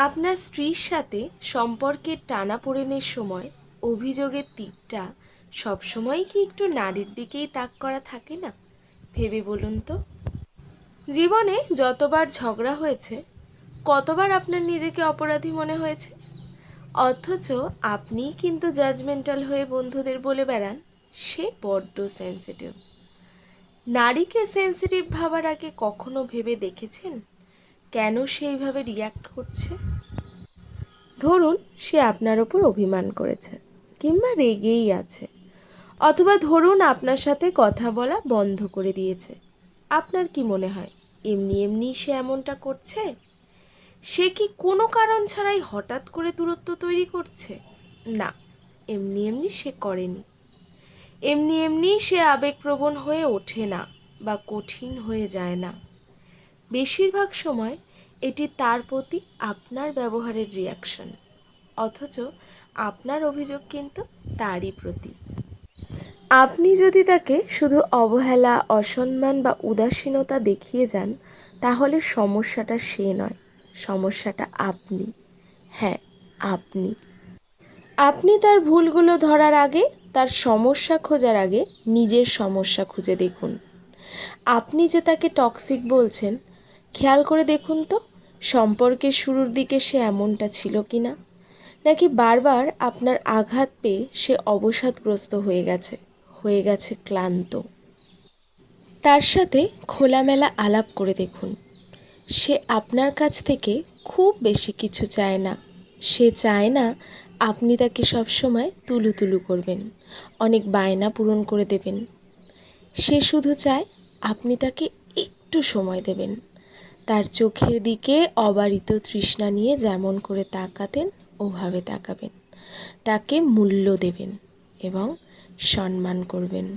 আপনার স্ত্রীর সাথে সম্পর্কের টানাপোড়েনের সময় অভিযোগের তীরটা সবসময় কি একটু নারীর দিকেই তাক করা থাকে না? ভেবে বলুন তো। জীবনে যতবার ঝগড়া হয়েছে, কতবার আপনার নিজেকে অপরাধী মনে হয়েছে, অথচ আপনিই কিন্তু জাজমেন্টাল হয়ে বন্ধুদের বলে বেড়ান সে বড্ড সেন্সিটিভ। নারীকে সেন্সিটিভ ভাবার আগে কখনো ভেবে দেখেছেন কেন সেইভাবে রিয়্যাক্ট করছে? ধরুন সে আপনার ওপর অভিমান করেছে কিংবা রেগেই আছে, অথবা ধরুন আপনার সাথে কথা বলা বন্ধ করে দিয়েছে। আপনার কি মনে হয় এমনি এমনি সে এমনটা করছে? সে কি কোনো কারণ ছাড়াই হঠাৎ করে দূরত্ব তৈরি করছে? না, এমনি এমনি সে করেনি। এমনি এমনি সে আবেগপ্রবণ হয়ে ওঠে না বা কঠিন হয়ে যায় না। বেশিরভাগ সময় এটি তার প্রতি আপনার ব্যবহারের রিয়াকশন, অথচ আপনার অভিযোগ কিন্তু তারই প্রতি। আপনি যদি তাকে শুধু অবহেলা, অসম্মান বা উদাসীনতা দেখিয়ে যান, তাহলে সমস্যাটা সে নয়, সমস্যাটা আপনি। হ্যাঁ, আপনি। আপনি তার ভুলগুলো ধরার আগে, তার সমস্যা খোঁজার আগে নিজের সমস্যা খুঁজে দেখুন। আপনি যে তাকে টক্সিক বলছেন, খেয়াল করে দেখুন তো সম্পর্কের শুরুর দিকে সে এমনটা ছিল কি না, নাকি বারবার আপনার আঘাত পেয়ে সে অবসাদগ্রস্ত হয়ে গেছে ক্লান্ত। তার সাথে খোলামেলা আলাপ করে দেখুন। সে আপনার কাছ থেকে খুব বেশি কিছু চায় না। সে চায় না আপনি তাকে সবসময় তুলু তুলু করবেন, অনেক বায়না পূরণ করে দেবেন। সে শুধু চায় আপনি তাকে একটু সময় দেবেন, তার চোখের দিকে অবারিত তৃষ্ণা নিয়ে যেমন করে তাকাতেন ওভাবে তাকাবেন, তাকে মূল্য দেবেন এবং সম্মান করবেন।